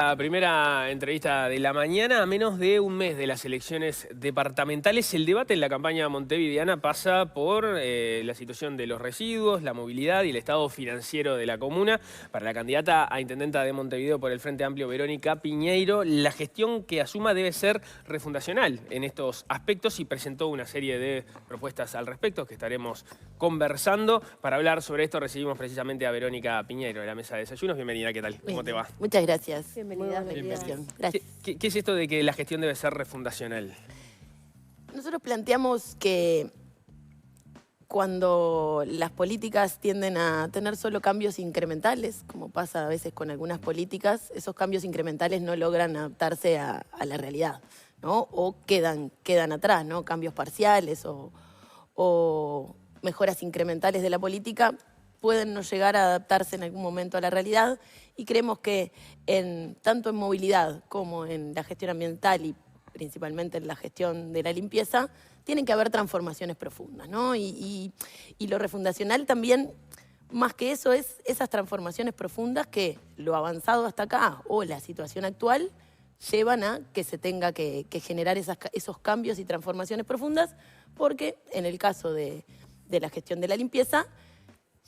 La primera entrevista de la mañana, a menos de un mes de las elecciones departamentales, el debate en la campaña montevideana pasa por la situación de los residuos, la movilidad y el estado financiero de la comuna. Para la candidata a intendenta de Montevideo por el Frente Amplio, Verónica Piñeiro, la gestión que asuma debe ser refundacional en estos aspectos y presentó una serie de propuestas al respecto que estaremos conversando. Para hablar sobre esto recibimos precisamente a Verónica Piñeiro de la mesa de desayunos. Bienvenida, ¿qué tal? ¿Cómo te va? Muchas gracias. Bienvenida. Gracias. ¿Qué es esto de que la gestión debe ser refundacional? Nosotros planteamos que cuando las políticas tienden a tener solo cambios incrementales, como pasa a veces con algunas políticas, esos cambios incrementales no logran adaptarse a la realidad, ¿no? O quedan atrás, ¿no? Cambios parciales o mejoras incrementales de la política pueden no llegar a adaptarse en algún momento a la realidad, y creemos que tanto en movilidad como en la gestión ambiental y principalmente en la gestión de la limpieza, tienen que haber transformaciones profundas, ¿no? Y lo refundacional también, más que eso, es esas transformaciones profundas que lo avanzado hasta acá o la situación actual llevan a que se tenga que generar esos cambios y transformaciones profundas, porque en el caso de la gestión de la limpieza,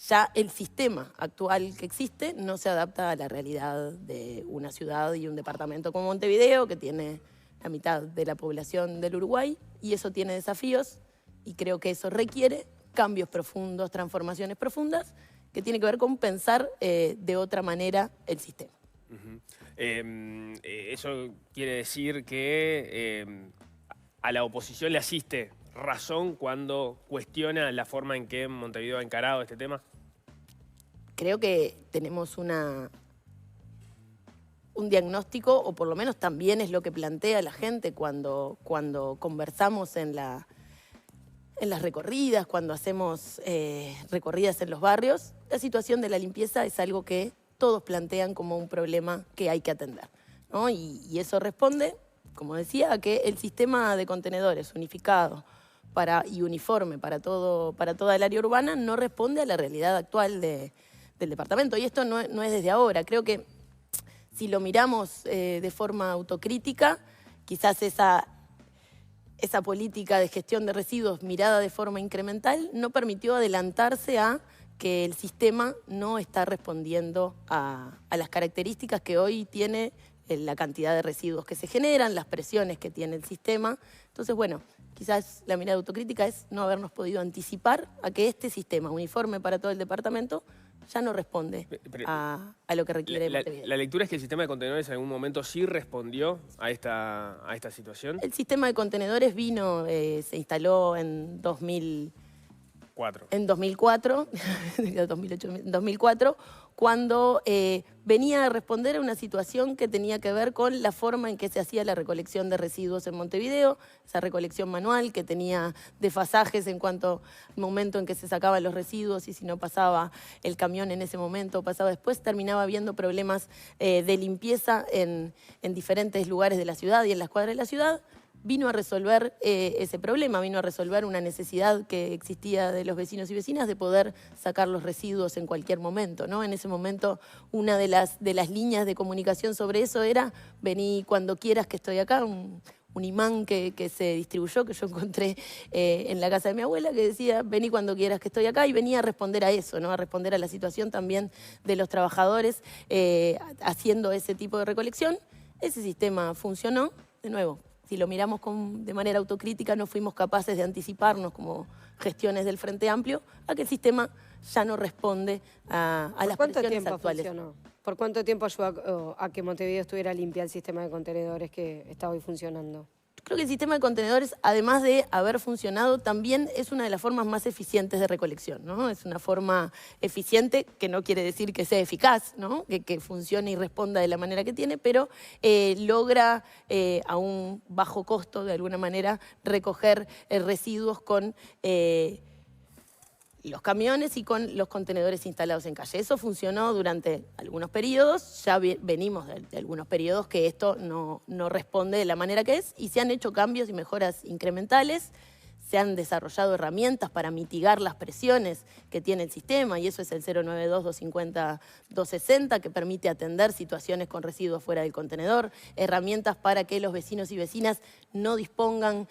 ya el sistema actual que existe no se adapta a la realidad de una ciudad y un departamento como Montevideo, que tiene la mitad de la población del Uruguay, y eso tiene desafíos, y creo que eso requiere cambios profundos, transformaciones profundas, que tiene que ver con pensar de otra manera el sistema. Eso quiere decir que a la oposición le asiste razón cuando cuestiona la forma en que Montevideo ha encarado este tema. Creo que tenemos un diagnóstico, o por lo menos también es lo que plantea la gente cuando conversamos en las recorridas, cuando hacemos recorridas en los barrios. La situación de la limpieza es algo que todos plantean como un problema que hay que atender, ¿no? Y eso responde, como decía, a que el sistema de contenedores unificado y uniforme para toda el área urbana no responde a la realidad actual del departamento. Y esto no es desde ahora. Creo que si lo miramos de forma autocrítica, quizás esa política de gestión de residuos mirada de forma incremental no permitió adelantarse a que el sistema no está respondiendo a las características que hoy tiene la cantidad de residuos que se generan, las presiones que tiene el sistema. Entonces, bueno, quizás la mirada autocrítica es no habernos podido anticipar a que este sistema uniforme para todo el departamento ya no responde a lo que requiere Montevideo. La lectura es que el sistema de contenedores en algún momento sí respondió a esta situación. El sistema de contenedores se instaló en 2004, en 2004, cuando venía a responder a una situación que tenía que ver con la forma en que se hacía la recolección de residuos en Montevideo, esa recolección manual que tenía desfasajes en cuanto al momento en que se sacaban los residuos, y si no pasaba el camión en ese momento, pasaba después, terminaba habiendo problemas de limpieza en diferentes lugares de la ciudad y en las cuadras de la ciudad. Vino a resolver ese problema, vino a resolver una necesidad que existía de los vecinos y vecinas de poder sacar los residuos en cualquier momento, ¿no? En ese momento, una de las líneas de comunicación sobre eso era: vení cuando quieras que estoy acá, un imán que se distribuyó, que yo encontré en la casa de mi abuela, que decía: vení cuando quieras que estoy acá, y venía a responder a eso, ¿no? A responder a la situación también de los trabajadores haciendo ese tipo de recolección. Ese sistema funcionó, de nuevo. Si lo miramos de manera autocrítica, no fuimos capaces de anticiparnos como gestiones del Frente Amplio a que el sistema ya no responde a las presiones actuales. Funcionó? ¿Por cuánto tiempo ayudó a que Montevideo estuviera limpia el sistema de contenedores que está hoy funcionando? Creo que el sistema de contenedores, además de haber funcionado, también es una de las formas más eficientes de recolección, ¿no? Es una forma eficiente, que no quiere decir que sea eficaz, ¿no? Que funcione y responda de la manera que tiene, pero logra a un bajo costo, de alguna manera, recoger residuos con los camiones y con los contenedores instalados en calle. Eso funcionó durante algunos periodos, ya venimos de algunos periodos que esto no responde de la manera que es, y se han hecho cambios y mejoras incrementales. se han desarrollado herramientas para mitigar las presiones que tiene el sistema, y eso es el 092-250-260, que permite atender situaciones con residuos fuera del contenedor, herramientas para que los vecinos y vecinas no dispongan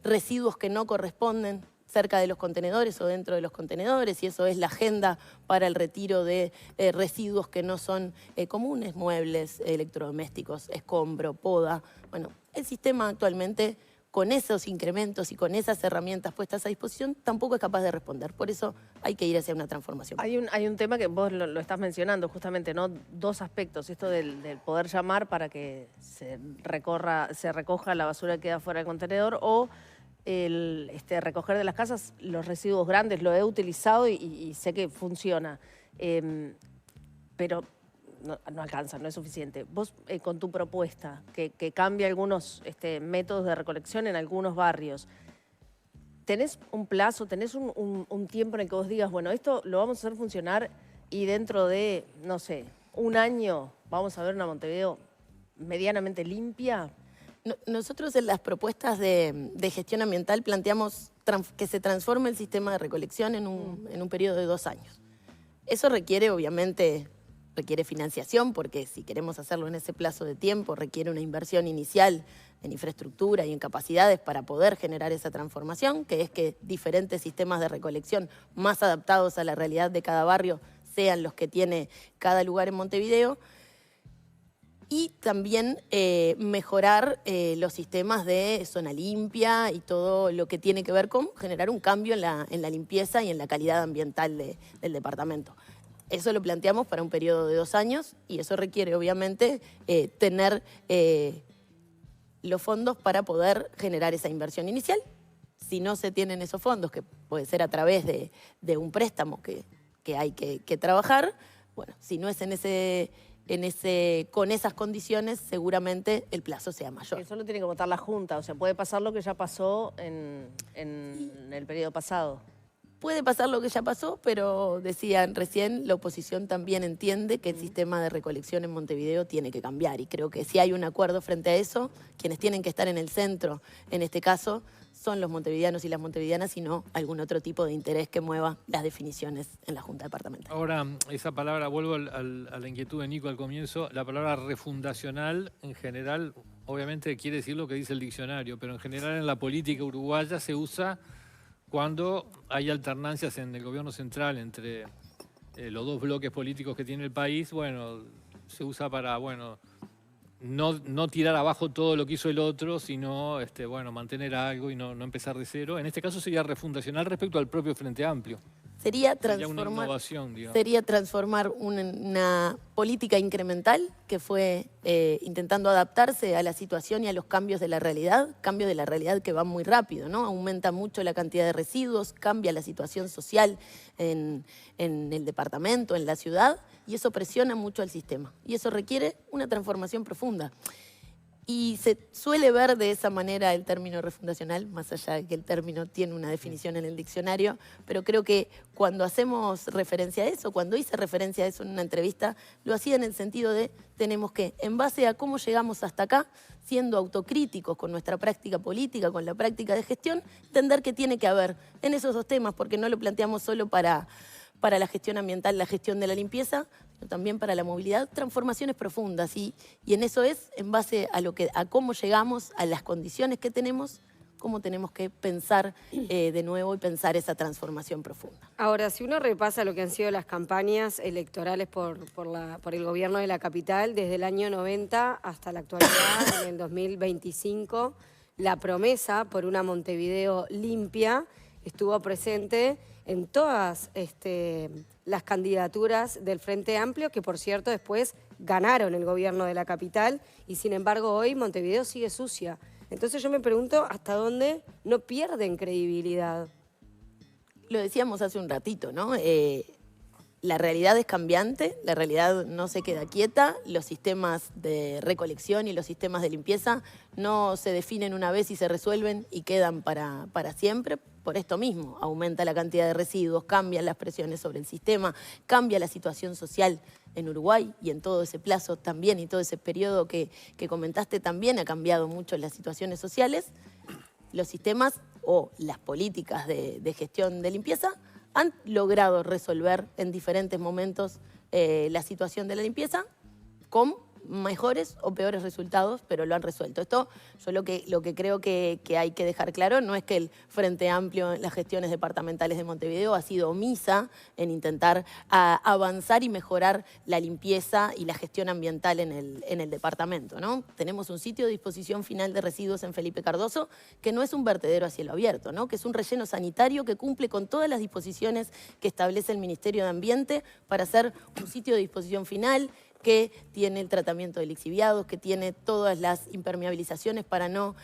residuos que no corresponden cerca de los contenedores o dentro de los contenedores, y eso es la agenda para el retiro de residuos que no son comunes, muebles, electrodomésticos, escombro, poda. Bueno, el sistema actualmente, con esos incrementos y con esas herramientas puestas a disposición, tampoco es capaz de responder. Por eso hay que ir hacia una transformación. Hay un tema que vos lo estás mencionando justamente, ¿no? Dos aspectos, esto del poder llamar para que se recoja la basura que queda fuera del contenedor, o el recoger de las casas los residuos grandes. Lo he utilizado y sé que funciona, pero no alcanza, no es suficiente. Vos, con tu propuesta, que cambia algunos métodos de recolección en algunos barrios, ¿tenés un plazo, tenés un tiempo en el que vos digas, bueno, esto lo vamos a hacer funcionar y dentro de, no sé, un año vamos a ver una Montevideo medianamente limpia? Nosotros en las propuestas de gestión ambiental planteamos que se transforme el sistema de recolección en un periodo de 2 años. Eso requiere, obviamente, financiación, porque si queremos hacerlo en ese plazo de tiempo, requiere una inversión inicial en infraestructura y en capacidades para poder generar esa transformación, que es que diferentes sistemas de recolección más adaptados a la realidad de cada barrio sean los que tiene cada lugar en Montevideo. Y también mejorar los sistemas de zona limpia y todo lo que tiene que ver con generar un cambio en la limpieza y en la calidad ambiental del departamento. Eso lo planteamos para un periodo de 2 años y eso requiere, obviamente, tener los fondos para poder generar esa inversión inicial. Si no se tienen esos fondos, que puede ser a través de un préstamo que hay que trabajar, bueno, si no es con esas condiciones, seguramente el plazo sea mayor. Eso lo tiene que votar la Junta, o sea, puede pasar lo que ya pasó en el periodo pasado. Puede pasar lo que ya pasó, pero decían recién, la oposición también entiende que el sistema de recolección en Montevideo tiene que cambiar, y creo que si hay un acuerdo frente a eso, quienes tienen que estar en el centro, en este caso, son los montevideanos y las montevideanas, y no algún otro tipo de interés que mueva las definiciones en la Junta Departamental. Ahora, esa palabra, vuelvo a la inquietud de Nico al comienzo, la palabra refundacional en general, obviamente quiere decir lo que dice el diccionario, pero en general en la política uruguaya se usa cuando hay alternancias en el gobierno central entre los dos bloques políticos que tiene el país. Bueno, se usa para, bueno, no tirar abajo todo lo que hizo el otro, sino bueno, mantener algo y no empezar de cero. En este caso sería refundacional respecto al propio Frente Amplio. Sería una innovación, digamos. Sería transformar una política incremental que fue intentando adaptarse a la situación y a los cambios de la realidad que van muy rápido, ¿no? Aumenta mucho la cantidad de residuos, cambia la situación social en el departamento, en la ciudad, y eso presiona mucho al sistema. Y eso requiere una transformación profunda. Y se suele ver de esa manera el término refundacional, más allá de que el término tiene una definición en el diccionario, pero creo que cuando hacemos referencia a eso, cuando hice referencia a eso en una entrevista, lo hacía en el sentido de tenemos que, en base a cómo llegamos hasta acá, siendo autocríticos con nuestra práctica política, con la práctica de gestión, entender que tiene que haber en esos 2 temas, porque no lo planteamos solo para la gestión ambiental, la gestión de la limpieza, sino también para la movilidad, transformaciones profundas. Y en eso es, en base a cómo llegamos, a las condiciones que tenemos, cómo tenemos que pensar de nuevo y pensar esa transformación profunda. Ahora, si uno repasa lo que han sido las campañas electorales por el gobierno de la capital, desde el año 90 hasta la actualidad, en el 2025, la promesa por una Montevideo limpia estuvo presente en todas las candidaturas del Frente Amplio, que por cierto después ganaron el gobierno de la capital, y sin embargo hoy Montevideo sigue sucia. Entonces yo me pregunto hasta dónde no pierden credibilidad. Lo decíamos hace un ratito, ¿no? La realidad es cambiante, la realidad no se queda quieta, los sistemas de recolección y los sistemas de limpieza no se definen una vez y se resuelven y quedan para siempre. Por esto mismo, aumenta la cantidad de residuos, cambian las presiones sobre el sistema, cambia la situación social en Uruguay, y en todo ese plazo también, y todo ese periodo que comentaste también ha cambiado mucho las situaciones sociales. Los sistemas o las políticas de gestión de limpieza han logrado resolver en diferentes momentos la situación de la limpieza con mejores o peores resultados, pero lo han resuelto. Esto yo lo que creo que hay que dejar claro no es que el Frente Amplio en las gestiones departamentales de Montevideo ha sido omisa en intentar avanzar y mejorar la limpieza y la gestión ambiental en el departamento, ¿no? Tenemos un sitio de disposición final de residuos en Felipe Cardoso que no es un vertedero a cielo abierto, ¿no? Que es un relleno sanitario que cumple con todas las disposiciones que establece el Ministerio de Ambiente para ser un sitio de disposición final, que tiene el tratamiento de lixiviados, que tiene todas las impermeabilizaciones para no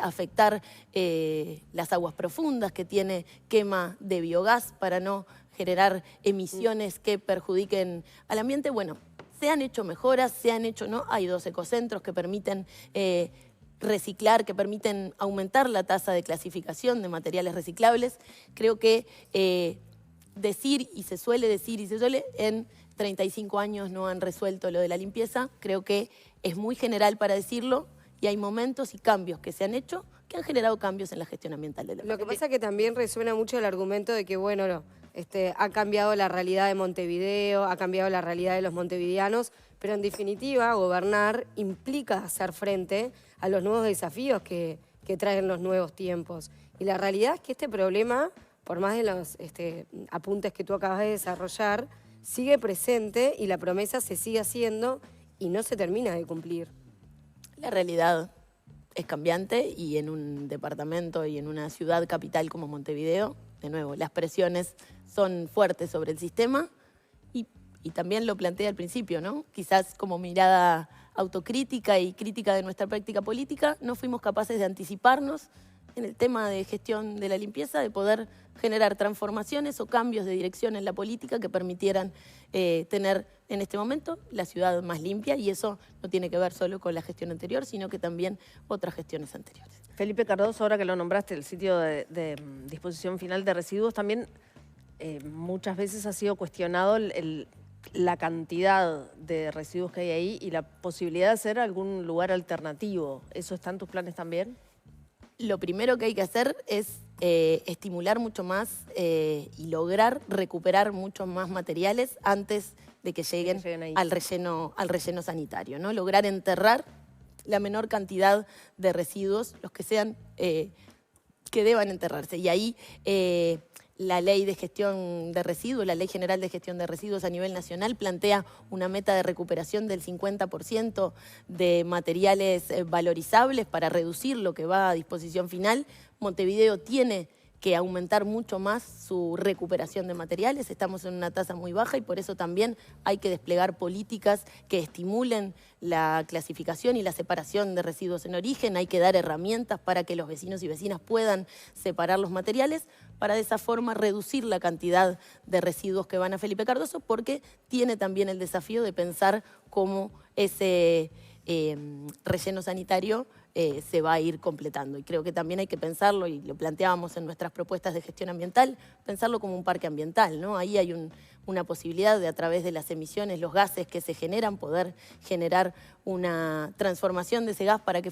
afectar las aguas profundas, que tiene quema de biogás para no generar emisiones que perjudiquen al ambiente. Bueno, se han hecho mejoras, se han hecho, ¿no? Hay 2 ecocentros que permiten reciclar, que permiten aumentar la tasa de clasificación de materiales reciclables. Creo que decir, y se suele en 35 años no han resuelto lo de la limpieza. Creo que es muy general para decirlo y hay momentos y cambios que se han hecho que han generado cambios en la gestión ambiental del departamento. Lo que pasa es que también resuena mucho el argumento de que, bueno, ha cambiado la realidad de Montevideo, ha cambiado la realidad de los montevideanos, pero en definitiva gobernar implica hacer frente a los nuevos desafíos que traen los nuevos tiempos. Y la realidad es que este problema, por más de los apuntes que tú acabas de desarrollar, sigue presente y la promesa se sigue haciendo y no se termina de cumplir. La realidad es cambiante y en un departamento y en una ciudad capital como Montevideo, de nuevo, las presiones son fuertes sobre el sistema y también lo planteé al principio, ¿no? Quizás como mirada autocrítica y crítica de nuestra práctica política, no fuimos capaces de anticiparnos en el tema de gestión de la limpieza, de poder generar transformaciones o cambios de dirección en la política que permitieran tener en este momento la ciudad más limpia, y eso no tiene que ver solo con la gestión anterior, sino que también otras gestiones anteriores. Felipe Cardoso, ahora que lo nombraste, el sitio de disposición final de residuos, también muchas veces ha sido cuestionado la cantidad de residuos que hay ahí y la posibilidad de hacer algún lugar alternativo. ¿Eso está en tus planes también? Lo primero que hay que hacer es estimular mucho más y lograr recuperar muchos más materiales antes de que lleguen al relleno sanitario, ¿no? Lograr enterrar la menor cantidad de residuos, los que sean que deban enterrarse. Y ahí la ley de gestión de residuos, la Ley General de Gestión de Residuos a nivel nacional plantea una meta de recuperación del 50% de materiales valorizables para reducir lo que va a disposición final. Montevideo tiene que aumentar mucho más su recuperación de materiales. Estamos en una tasa muy baja y por eso también hay que desplegar políticas que estimulen la clasificación y la separación de residuos en origen. Hay que dar herramientas para que los vecinos y vecinas puedan separar los materiales, para de esa forma reducir la cantidad de residuos que van a Felipe Cardoso, porque tiene también el desafío de pensar cómo ese relleno sanitario se va a ir completando. Y creo que también hay que pensarlo, y lo planteábamos en nuestras propuestas de gestión ambiental, pensarlo como un parque ambiental, ¿no? Ahí hay una posibilidad de, a través de las emisiones, los gases que se generan, poder generar una transformación de ese gas para que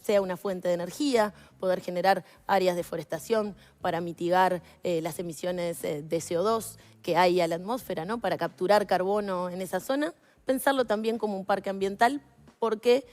sea una fuente de energía, poder generar áreas de forestación para mitigar las emisiones de CO2 que hay a la atmósfera, ¿no? Para capturar carbono en esa zona, pensarlo también como un parque ambiental, porque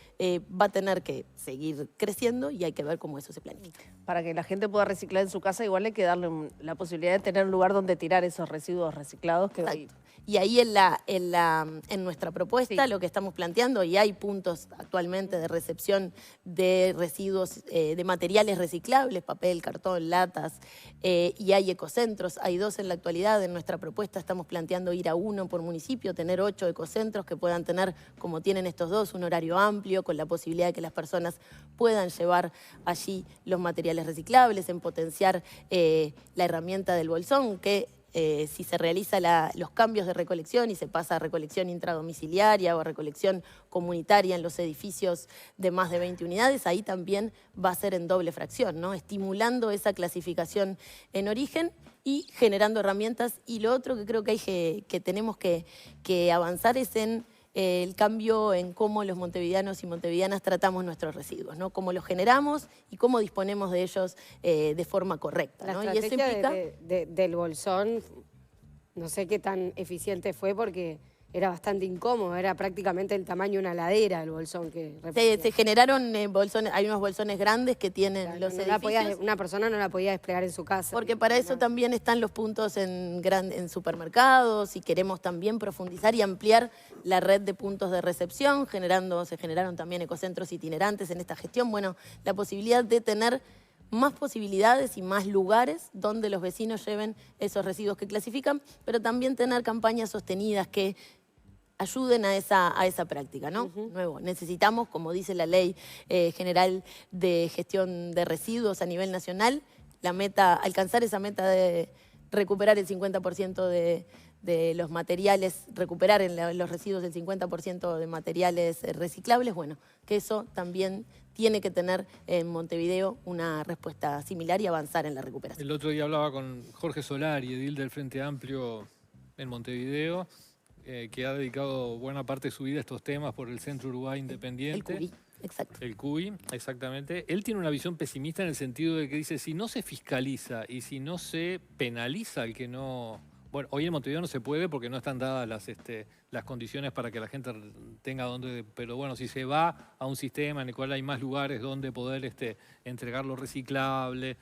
va a tener que seguir creciendo y hay que ver cómo eso se planifica. Para que la gente pueda reciclar en su casa, igual hay que darle la posibilidad de tener un lugar donde tirar esos residuos reciclados. Que hoy... Y ahí en nuestra propuesta lo que estamos planteando, y hay puntos actualmente de recepción de residuos de materiales reciclables, papel, cartón, latas, y hay ecocentros, hay 2 en la actualidad. En nuestra propuesta estamos planteando ir a 1 por municipio, tener 8 ecocentros que puedan tener, como tienen estos 2, un horario amplio, con la posibilidad de que las personas puedan llevar allí los materiales reciclables, en potenciar la herramienta del bolsón, que si se realizan los cambios de recolección y se pasa a recolección intradomiciliaria o a recolección comunitaria en los edificios de más de 20 unidades, ahí también va a ser en doble fracción, ¿no? Estimulando esa clasificación en origen y generando herramientas. Y lo otro que creo que tenemos que avanzar es en el cambio en cómo los montevideanos y montevideanas tratamos nuestros residuos, ¿no? Cómo los generamos y cómo disponemos de ellos de forma correcta, La ¿no? Y eso estrategia implica... del bolsón, no sé qué tan eficiente fue porque era bastante incómodo, era prácticamente el tamaño de una ladera el bolsón que Se generaron bolsones, hay unos bolsones grandes que tienen los edificios. una persona no la podía desplegar en su casa. Porque para eso también están los puntos en supermercados y queremos también profundizar y ampliar la red de puntos de recepción, se generaron también ecocentros itinerantes en esta gestión. Bueno, la posibilidad de tener más posibilidades y más lugares donde los vecinos lleven esos residuos que clasifican, pero también tener campañas sostenidas que ayuden a esa práctica, ¿no? Nuevo, necesitamos, como dice la Ley General de Gestión de Residuos a nivel nacional, alcanzar esa meta de recuperar el 50% de los materiales, recuperar en los residuos el 50% de materiales reciclables, bueno, que eso también tiene que tener en Montevideo una respuesta similar y avanzar en la recuperación. El otro día hablaba con Jorge Solari, edil del Frente Amplio en Montevideo, que ha dedicado buena parte de su vida a estos temas por el Centro Uruguay Independiente. El CUI, exacto. El CUI, exactamente. Él tiene una visión pesimista en el sentido de que dice, si no se fiscaliza y si no se penaliza al que no... Bueno, hoy en Montevideo no se puede porque no están dadas las condiciones para que la gente tenga donde... Pero bueno, si se va a un sistema en el cual hay más lugares donde poder entregar lo reciclable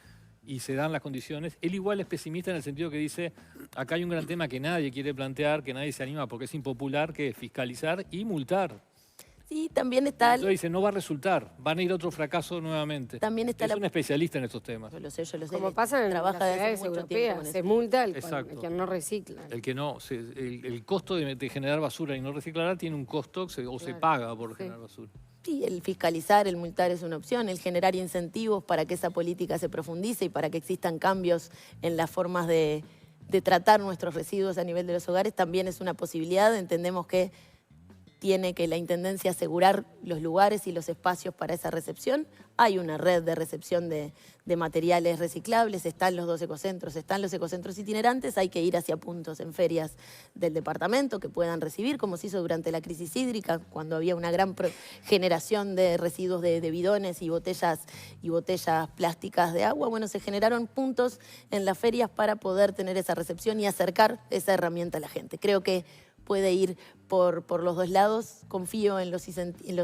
y se dan las condiciones, él igual es pesimista en el sentido que dice, acá hay un gran tema que nadie quiere plantear, que nadie se anima porque es impopular, que es fiscalizar y multar. Sí, también está... Entonces dice, no va a resultar, van a ir a otro fracaso nuevamente. También está es un especialista en estos temas. Yo lo sé. Como pasa en las ciudades europeas, se multa el que no recicla. El que no, el costo de generar basura y no reciclarla tiene un costo se paga por generar basura. Sí, el fiscalizar, el multar es una opción, el generar incentivos para que esa política se profundice y para que existan cambios en las formas de tratar nuestros residuos a nivel de los hogares también es una posibilidad. Entendemos que tiene que la Intendencia asegurar los lugares y los espacios para esa recepción. Hay una red de recepción de materiales reciclables, están los 2 ecocentros, están los ecocentros itinerantes, hay que ir hacia puntos en ferias del departamento que puedan recibir, como se hizo durante la crisis hídrica, cuando había una gran generación de residuos de bidones y botellas plásticas de agua. Bueno, se generaron puntos en las ferias para poder tener esa recepción y acercar esa herramienta a la gente. Creo que puede ir por los dos lados. Confío en los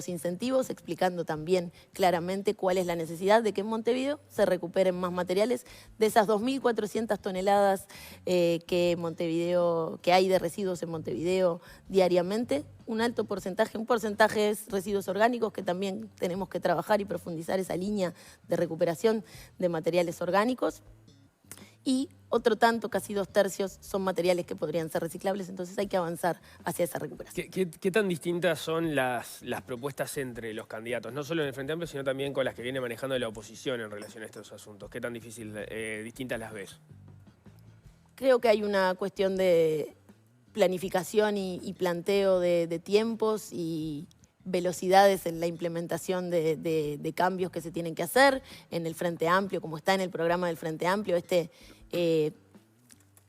incentivos, explicando también claramente cuál es la necesidad de que en Montevideo se recuperen más materiales. De esas 2.400 toneladas que hay de residuos en Montevideo diariamente, un alto porcentaje, un porcentaje es residuos orgánicos, que también tenemos que trabajar y profundizar esa línea de recuperación de materiales orgánicos. Y otro tanto, casi 2/3, son materiales que podrían ser reciclables, entonces hay que avanzar hacia esa recuperación. ¿Qué tan distintas son las propuestas entre los candidatos? No solo en el Frente Amplio, sino también con las que viene manejando la oposición en relación a estos asuntos. ¿Qué tan distintas las ves? Creo que hay una cuestión de planificación y planteo de tiempos y velocidades en la implementación de cambios que se tienen que hacer en el Frente Amplio, como está en el programa del Frente Amplio,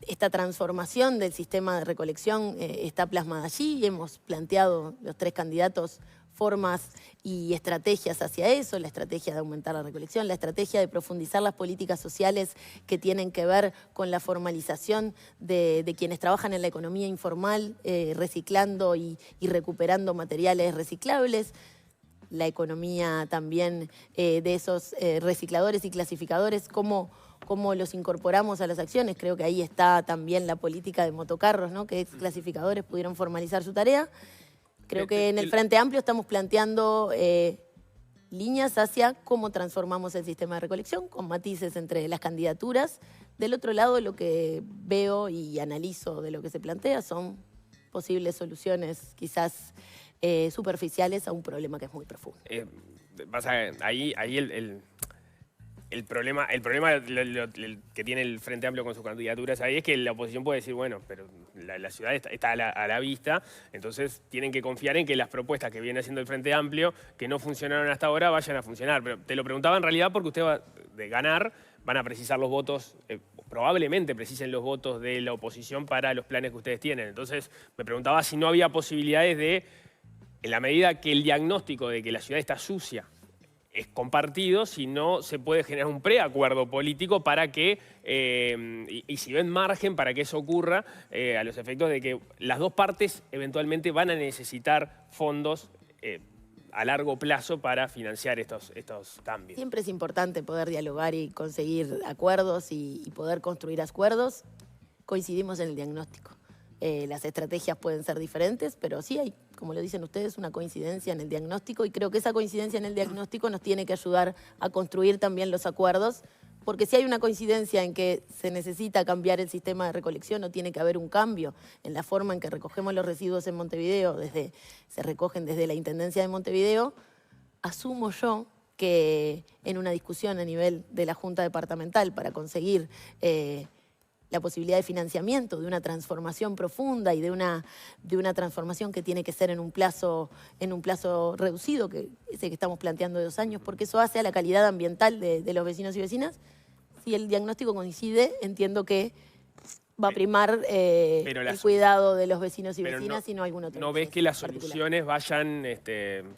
esta transformación del sistema de recolección está plasmada allí. Hemos planteado los 3 candidatos formas y estrategias hacia eso, la estrategia de aumentar la recolección, la estrategia de profundizar las políticas sociales que tienen que ver con la formalización de quienes trabajan en la economía informal, reciclando y recuperando materiales reciclables, la economía también de esos recicladores y clasificadores, cómo los incorporamos a las acciones. Creo que ahí está también la política de motocarros, ¿no? Que clasificadores pudieron formalizar su tarea. Creo que en el Frente Amplio estamos planteando líneas hacia cómo transformamos el sistema de recolección, con matices entre las candidaturas. Del otro lado, lo que veo y analizo de lo que se plantea son posibles soluciones quizás superficiales a un problema que es muy profundo. Ahí el problema que tiene el Frente Amplio con sus candidaturas ahí es que la oposición puede decir, bueno, pero la ciudad está a la vista, entonces tienen que confiar en que las propuestas que viene haciendo el Frente Amplio, que no funcionaron hasta ahora, vayan a funcionar. Pero te lo preguntaba en realidad porque usted va de ganar, van a precisar los votos, probablemente precisen los votos de la oposición para los planes que ustedes tienen. Entonces me preguntaba si no había posibilidades de en la medida que el diagnóstico de que la ciudad está sucia es compartido, si no se puede generar un preacuerdo político para que, y si ven margen para que eso ocurra, a los efectos de que las dos partes eventualmente van a necesitar fondos a largo plazo para financiar estos cambios. Siempre es importante poder dialogar y conseguir acuerdos y poder construir acuerdos. Coincidimos en el diagnóstico. Las estrategias pueden ser diferentes, pero sí hay, como lo dicen ustedes, una coincidencia en el diagnóstico, y creo que esa coincidencia en el diagnóstico nos tiene que ayudar a construir también los acuerdos, porque si hay una coincidencia en que se necesita cambiar el sistema de recolección o tiene que haber un cambio en la forma en que recogemos los residuos en Montevideo, se recogen desde la Intendencia de Montevideo, asumo yo que en una discusión a nivel de la Junta Departamental para conseguir la posibilidad de financiamiento, de una transformación profunda y de una transformación que tiene que ser en un plazo reducido, que ese que estamos planteando de 2 años, porque eso hace a la calidad ambiental de los vecinos y vecinas. Si el diagnóstico coincide, entiendo que va a primar el cuidado de los vecinos y vecinas y no algún otro. ¿No ves que las soluciones vayan,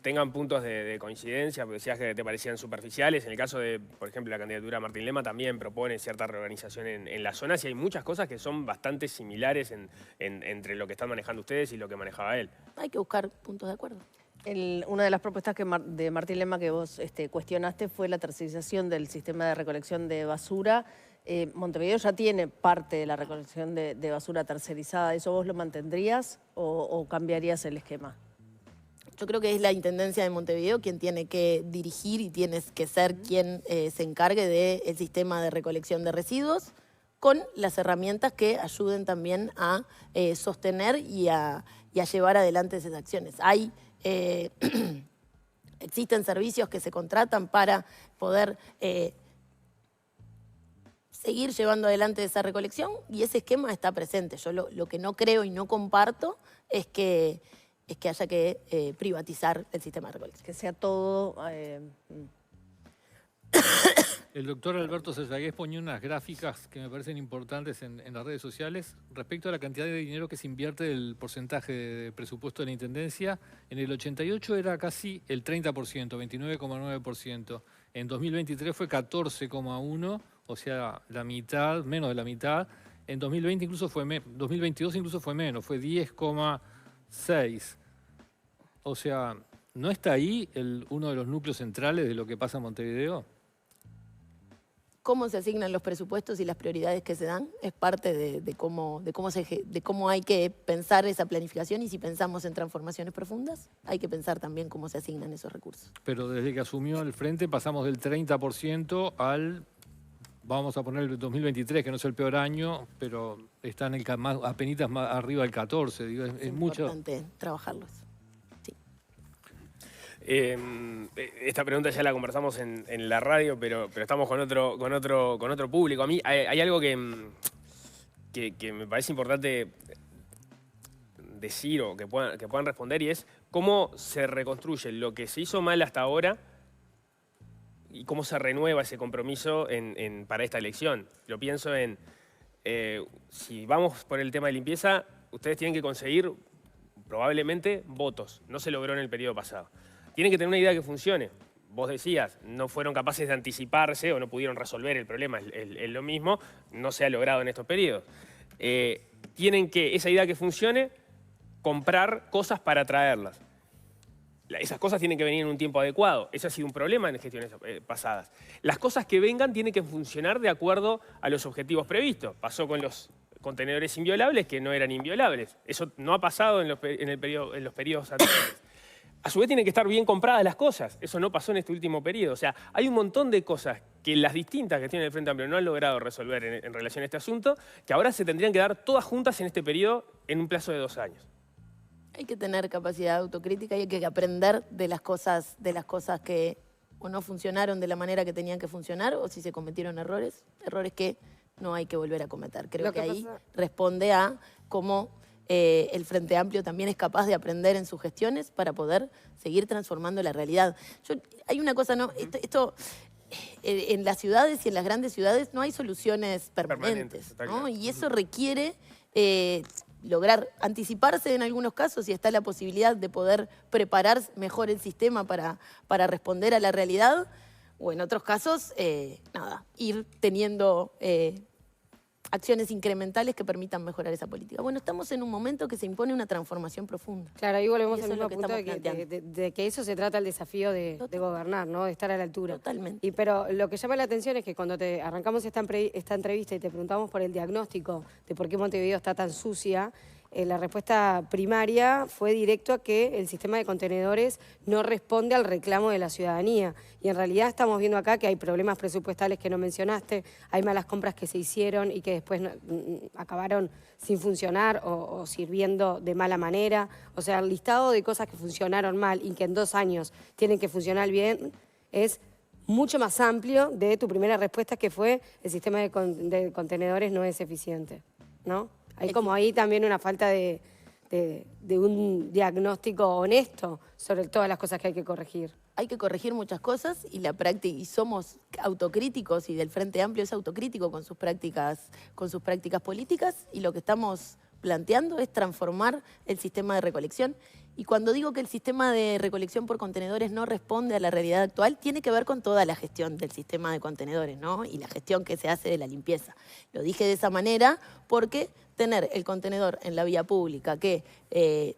tengan puntos de coincidencia? Porque decías que te parecían superficiales. En el caso de, por ejemplo, la candidatura de Martín Lema también propone cierta reorganización en las zonas, y hay muchas cosas que son bastante similares entre lo que están manejando ustedes y lo que manejaba él. Hay que buscar puntos de acuerdo. Una de las propuestas de Martín Lema que vos cuestionaste fue la tercerización del sistema de recolección de basura. Montevideo ya tiene parte de la recolección de basura tercerizada. ¿Eso vos lo mantendrías o cambiarías el esquema? Yo creo que es la Intendencia de Montevideo quien tiene que dirigir y tiene que ser quien se encargue del sistema de recolección de residuos, con las herramientas que ayuden también a sostener y a llevar adelante esas acciones. Existen servicios que se contratan para poder seguir llevando adelante esa recolección, y ese esquema está presente. Yo lo que no creo y no comparto es que haya que privatizar el sistema de recolección. Que sea todo... El doctor Alberto Sayagués ponía unas gráficas que me parecen importantes en las redes sociales respecto a la cantidad de dinero que se invierte del porcentaje de presupuesto de la Intendencia. En el 88 era casi el 30%, 29,9%. En 2023 fue 14,1%, o sea, la mitad, menos de la mitad. En 2020 incluso 2022 incluso fue menos, fue 10,6%. O sea, ¿no está ahí uno de los núcleos centrales de lo que pasa en Montevideo? Cómo se asignan los presupuestos y las prioridades que se dan es parte de cómo hay que pensar esa planificación, y si pensamos en transformaciones profundas, hay que pensar también cómo se asignan esos recursos. Pero desde que asumió el frente pasamos del 30% al, vamos a poner el 2023, que no es el peor año, pero está en apenitas más arriba del 14%. Digo, es mucho. Es importante trabajarlos. Esta pregunta ya la conversamos en la radio, pero estamos con otro público. A mí hay algo que me parece importante decir o que puedan responder, y es cómo se reconstruye lo que se hizo mal hasta ahora y cómo se renueva ese compromiso para esta elección. Lo pienso en, si vamos por el tema de limpieza, ustedes tienen que conseguir probablemente votos. No se logró en el periodo pasado. Tienen que tener una idea que funcione. Vos decías, no fueron capaces de anticiparse o no pudieron resolver el problema, es lo mismo, no se ha logrado en estos periodos. Tienen que, esa idea que funcione, comprar cosas para traerlas. Esas cosas tienen que venir en un tiempo adecuado. Eso ha sido un problema en gestiones pasadas. Las cosas que vengan tienen que funcionar de acuerdo a los objetivos previstos. Pasó con los contenedores inviolables, que no eran inviolables. Eso no ha pasado en los periodos anteriores. A su vez tienen que estar bien compradas las cosas. Eso no pasó en este último periodo. O sea, hay un montón de cosas que las distintas gestiones del Frente Amplio no han logrado resolver en relación a este asunto, que ahora se tendrían que dar todas juntas en este periodo en un plazo de 2 años. Hay que tener capacidad de autocrítica y hay que aprender de las cosas que o no funcionaron de la manera que tenían que funcionar, o si se cometieron errores que no hay que volver a cometer. Creo que ahí responde a cómo el Frente Amplio también es capaz de aprender en sus gestiones para poder seguir transformando la realidad. Hay una cosa, ¿no? Esto en las ciudades y en las grandes ciudades no hay soluciones permanentes, ¿no? Y eso requiere lograr anticiparse en algunos casos y está la posibilidad de poder preparar mejor el sistema para responder a la realidad, o en otros casos, nada, ir teniendo acciones incrementales que permitan mejorar esa política. Bueno, estamos en un momento que se impone una transformación profunda. Claro, ahí volvemos Y al eso es mismo lo que punto estamos de que eso se trata el desafío de gobernar, ¿no? De estar a la altura. Totalmente. Pero lo que llama la atención es que cuando arrancamos esta entrevista y te preguntamos por el diagnóstico de por qué Montevideo está tan sucia, la respuesta primaria fue directo a que el sistema de contenedores no responde al reclamo de la ciudadanía. Y en realidad estamos viendo acá que hay problemas presupuestales que no mencionaste, hay malas compras que se hicieron y que después acabaron sin funcionar o sirviendo de mala manera. O sea, el listado de cosas que funcionaron mal y que en 2 años tienen que funcionar bien es mucho más amplio de tu primera respuesta, que fue el sistema de contenedores no es eficiente, ¿no? Hay como ahí también una falta de un diagnóstico honesto sobre todas las cosas que hay que corregir. Hay que corregir muchas cosas y la práctica, y somos autocríticos, y del Frente Amplio es autocrítico con sus prácticas políticas, y lo que estamos planteando es transformar el sistema de recolección. Y cuando digo que el sistema de recolección por contenedores no responde a la realidad actual, tiene que ver con toda la gestión del sistema de contenedores, ¿no? Y la gestión que se hace de la limpieza. Lo dije de esa manera porque tener el contenedor en la vía pública que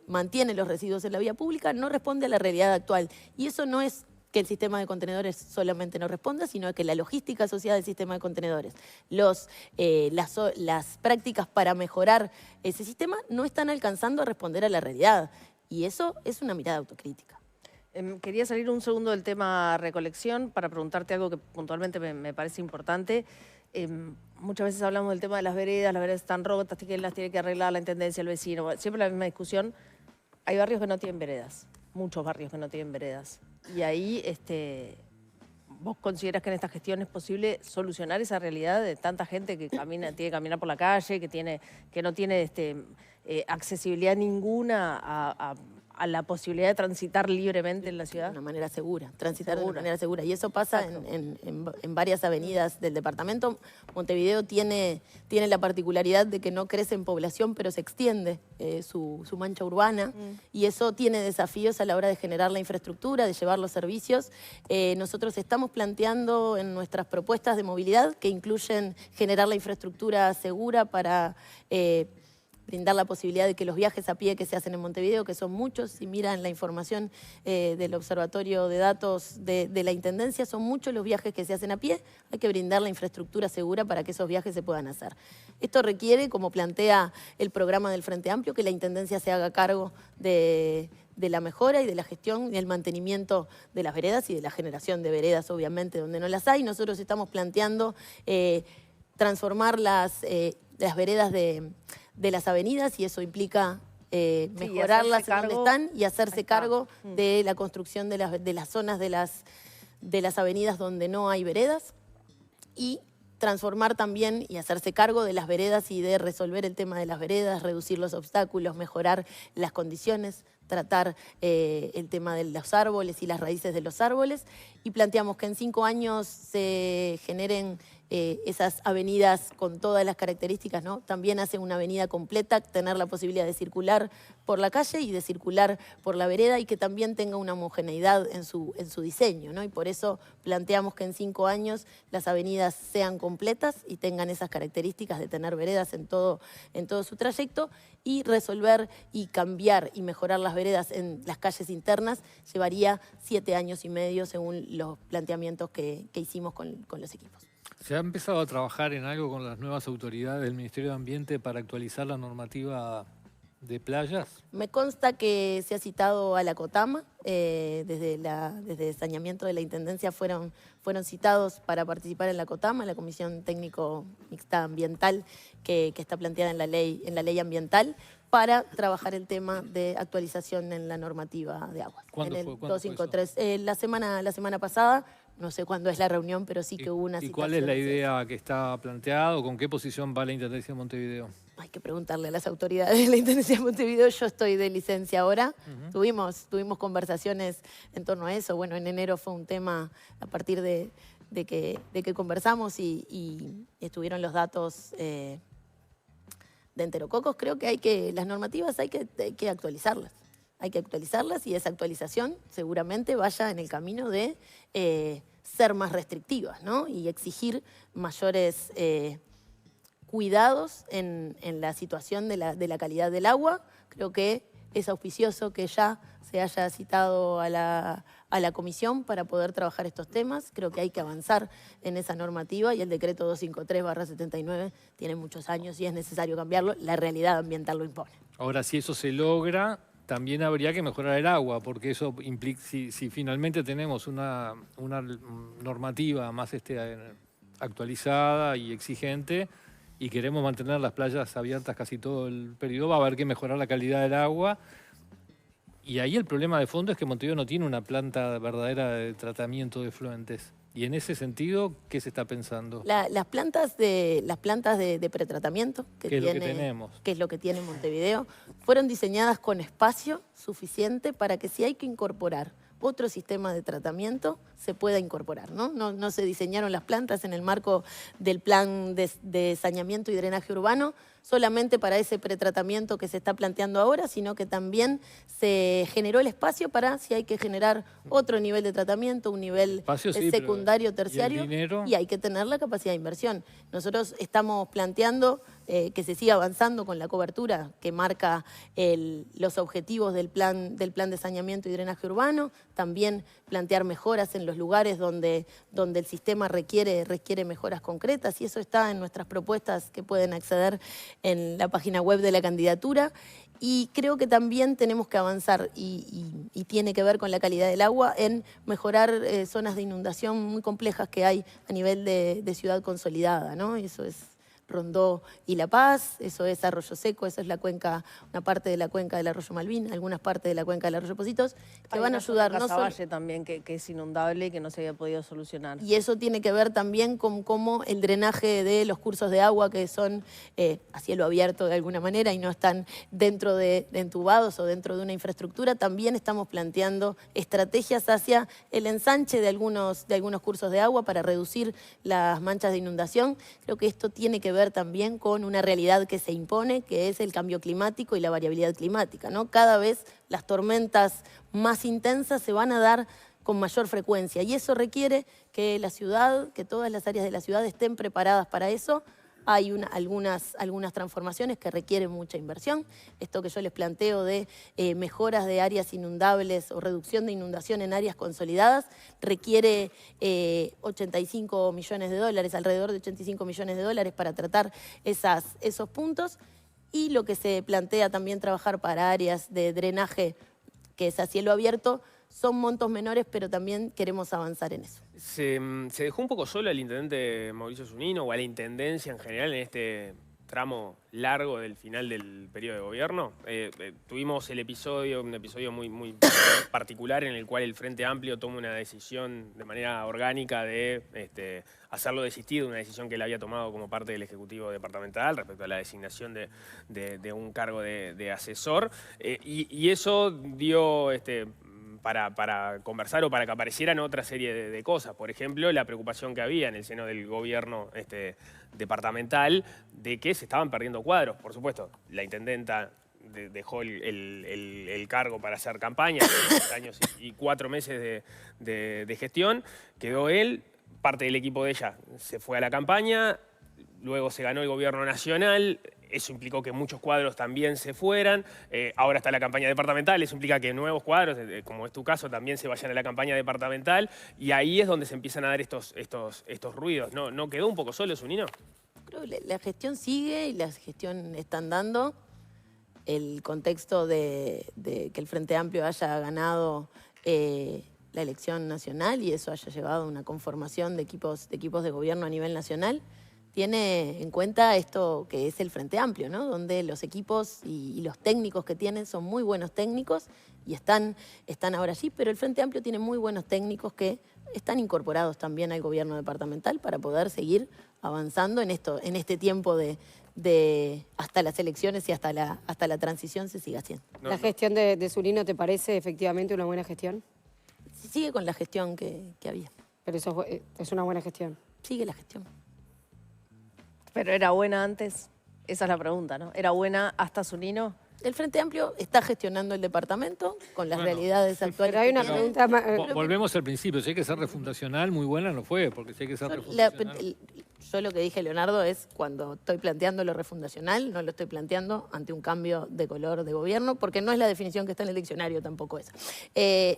mantiene los residuos en la vía pública no responde a la realidad actual. Y eso no es que el sistema de contenedores solamente no responda, sino que la logística asociada al sistema de contenedores, las prácticas para mejorar ese sistema no están alcanzando a responder a la realidad. Y eso es una mirada autocrítica. Quería salir un segundo del tema recolección para preguntarte algo que puntualmente me parece importante. Muchas veces hablamos del tema de las veredas están rotas, que las tiene que arreglar la intendencia, el vecino, siempre la misma discusión. Hay barrios que no tienen veredas, muchos barrios que no tienen veredas. Y ahí, ¿vos considerás que en esta gestión es posible solucionar esa realidad de tanta gente que tiene que caminar por la calle, que no tiene accesibilidad ninguna a la posibilidad de transitar libremente en la ciudad? De una manera segura, transitar de una manera segura. Y eso pasa en varias avenidas del departamento. Montevideo tiene la particularidad de que no crece en población, pero se extiende su mancha urbana. Y eso tiene desafíos a la hora de generar la infraestructura, de llevar los servicios. Nosotros estamos planteando en nuestras propuestas de movilidad, que incluyen generar la infraestructura segura para brindar la posibilidad de que los viajes a pie que se hacen en Montevideo, que son muchos, si miran la información del Observatorio de Datos de la Intendencia, son muchos los viajes que se hacen a pie, hay que brindar la infraestructura segura para que esos viajes se puedan hacer. Esto requiere, como plantea el programa del Frente Amplio, que la Intendencia se haga cargo de la mejora y de la gestión y el mantenimiento de las veredas y de la generación de veredas, obviamente, donde no las hay. Nosotros estamos planteando transformar las veredas de las avenidas, y eso implica mejorarlas en donde están y hacerse cargo de la construcción de las zonas de las avenidas donde no hay veredas, y transformar también y hacerse cargo de las veredas y de resolver el tema de las veredas, reducir los obstáculos, mejorar las condiciones, tratar el tema de los árboles y las raíces de los árboles, y planteamos que en 5 años se generen esas avenidas con todas las características, ¿no? También hace una avenida completa, tener la posibilidad de circular por la calle y de circular por la vereda, y que también tenga una homogeneidad en su diseño, ¿no? Y por eso planteamos que en 5 años las avenidas sean completas y tengan esas características de tener veredas en todo su trayecto, y resolver y cambiar y mejorar las veredas en las calles internas llevaría 7 años y medio según los planteamientos que hicimos con los equipos. ¿Se ha empezado a trabajar en algo con las nuevas autoridades del Ministerio de Ambiente para actualizar la normativa de playas? Me consta que se ha citado a la COTAMA, desde saneamiento de la Intendencia fueron citados para participar en la COTAMA, la Comisión Técnico Mixta Ambiental que está planteada en la ley ambiental, para trabajar el tema de actualización en la normativa de agua. ¿Cuándo en el fue 253. La semana pasada, no sé cuándo es la reunión, pero sí que hubo una citación. ¿Y cuál es la idea que está planteada o con qué posición va la Intendencia de Montevideo? Hay que preguntarle a las autoridades de la Intendencia de Montevideo. Yo estoy de licencia ahora. Tuvimos conversaciones en torno a eso. Bueno, en enero fue un tema a partir de que conversamos y estuvieron los datos enterococos, creo que las normativas hay que actualizarlas. Hay que actualizarlas y esa actualización seguramente vaya en el camino de ser más restrictivas, ¿no? Y exigir mayores cuidados en la situación de la calidad del agua. Creo que es auspicioso que ya se haya citado a la comisión para poder trabajar estos temas. Creo que hay que avanzar en esa normativa y el decreto 253/79 tiene muchos años y es necesario cambiarlo. La realidad ambiental lo impone. Ahora, si eso se logra, también habría que mejorar el agua, porque eso implica, si finalmente tenemos una normativa más actualizada y exigente y queremos mantener las playas abiertas casi todo el periodo, va a haber que mejorar la calidad del agua. Y ahí el problema de fondo es que Montevideo no tiene una planta verdadera de tratamiento de efluentes. Y en ese sentido, ¿qué se está pensando? Las plantas de pretratamiento ¿Qué es lo que tenemos? Que es lo que tiene Montevideo, fueron diseñadas con espacio suficiente para que si hay que incorporar otro sistema de tratamiento, se pueda incorporar, ¿no? No se diseñaron las plantas en el marco del plan de saneamiento y drenaje urbano solamente para ese pretratamiento que se está planteando ahora, sino que también se generó el espacio para si hay que generar otro nivel de tratamiento, un nivel secundario, terciario, y hay que tener la capacidad de inversión. Nosotros estamos planteando que se siga avanzando con la cobertura que marca los objetivos del plan de saneamiento y drenaje urbano, también plantear mejoras en los lugares donde el sistema requiere mejoras concretas, y eso está en nuestras propuestas que pueden acceder en la página web de la candidatura. Y creo que también tenemos que avanzar, y tiene que ver con la calidad del agua, en mejorar zonas de inundación muy complejas que hay a nivel de ciudad consolidada, ¿no? Eso es Rondó y La Paz, eso es Arroyo Seco, eso es la cuenca, una parte de la cuenca del Arroyo Malvin, algunas partes de la cuenca del Arroyo Positos, que van a ayudar. No solo también que es inundable y que no se había podido solucionar. Y eso tiene que ver también con cómo el drenaje de los cursos de agua, que son a cielo abierto de alguna manera y no están dentro de entubados o dentro de una infraestructura, también estamos planteando estrategias hacia el ensanche de algunos cursos de agua para reducir las manchas de inundación. Creo que esto tiene que ver también con una realidad que se impone, que es el cambio climático y la variabilidad climática, ¿no? Cada vez las tormentas más intensas se van a dar con mayor frecuencia y eso requiere que la ciudad, que todas las áreas de la ciudad estén preparadas para eso. Hay algunas transformaciones que requieren mucha inversión. Esto que yo les planteo de mejoras de áreas inundables o reducción de inundación en áreas consolidadas requiere 85 millones de dólares, alrededor de 85 millones de dólares para tratar esos puntos. Y lo que se plantea también trabajar para áreas de drenaje que es a cielo abierto, son montos menores, pero también queremos avanzar en eso. ¿Se dejó un poco solo al intendente Mauricio Zunino o a la intendencia en general en este tramo largo del final del periodo de gobierno? Tuvimos un episodio muy particular en el cual el Frente Amplio toma una decisión de manera orgánica de hacerlo desistir de una decisión que él había tomado como parte del Ejecutivo Departamental respecto a la designación de un cargo de asesor. Y eso dio para conversar o para que aparecieran otra serie de cosas. Por ejemplo, la preocupación que había en el seno del gobierno departamental de que se estaban perdiendo cuadros. Por supuesto, la intendenta dejó el cargo para hacer campaña, 3 años y 4 meses de gestión. Quedó él, parte del equipo de ella se fue a la campaña, luego se ganó el gobierno nacional. Eso implicó que muchos cuadros también se fueran. Ahora está la campaña departamental, eso implica que nuevos cuadros, como es tu caso, también se vayan a la campaña departamental. Y ahí es donde se empiezan a dar estos ruidos. ¿No quedó un poco solo, Zunino? Creo que la gestión sigue y la gestión está andando. El contexto de que el Frente Amplio haya ganado la elección nacional y eso haya llevado a una conformación de equipos de gobierno a nivel nacional, tiene en cuenta esto que es el Frente Amplio, ¿no? Donde los equipos y los técnicos que tienen son muy buenos técnicos y están ahora allí, pero el Frente Amplio tiene muy buenos técnicos que están incorporados también al gobierno departamental para poder seguir avanzando en este tiempo de hasta las elecciones y hasta la transición se siga haciendo. ¿La gestión de Zunino te parece efectivamente una buena gestión? Sigue con la gestión que había. Pero eso es una buena gestión. Sigue la gestión. Pero era buena antes. Esa es la pregunta, ¿no? ¿Era buena hasta Zunino? El Frente Amplio está gestionando el departamento con las Bueno, realidades actuales. Pero hay una que Pero- pregunta más. Volvemos al principio, si hay que ser refundacional, muy buena no fue, porque si hay que ser La- refundacional... yo lo que dije, Leonardo, es cuando estoy planteando lo refundacional, no lo estoy planteando ante un cambio de color de gobierno, porque no es la definición que está en el diccionario tampoco esa.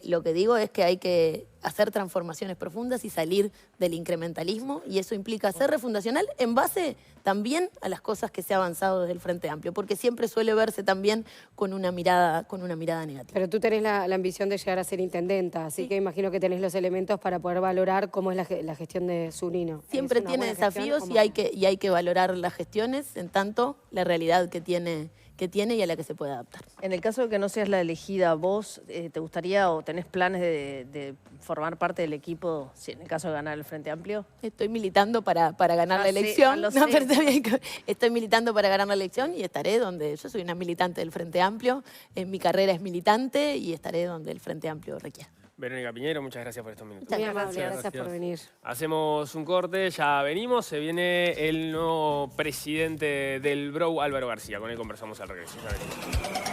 Lo que digo es que hay que hacer transformaciones profundas y salir del incrementalismo, y eso implica ser refundacional en base también a las cosas que se ha avanzado desde el Frente Amplio, porque siempre suele verse también con una mirada negativa. Pero tú tenés la ambición de llegar a ser intendenta, así que imagino que tenés los elementos para poder valorar cómo es la gestión de Zunino. Siempre ¿Es una tiene buena gestión desafíos o y hay que valorar las gestiones en tanto la realidad que tiene y a la que se puede adaptar. En el caso de que no seas la elegida, ¿vos te gustaría o tenés planes de formar parte del equipo si en el caso de ganar el Frente Amplio? Estoy militando para ganar Ah, la sí, elección. lo No, sé. pero está bien. Estoy militando para ganar la elección y estaré donde... Yo soy una militante del Frente Amplio, mi carrera es militante y estaré donde el Frente Amplio requiera. Verónica Piñeiro, muchas gracias por estos minutos. Muy Muchas amable, gracias. gracias por venir. Hacemos un corte, ya venimos, se viene el nuevo presidente del BROW, Álvaro García, con él conversamos al regreso. Ya venimos.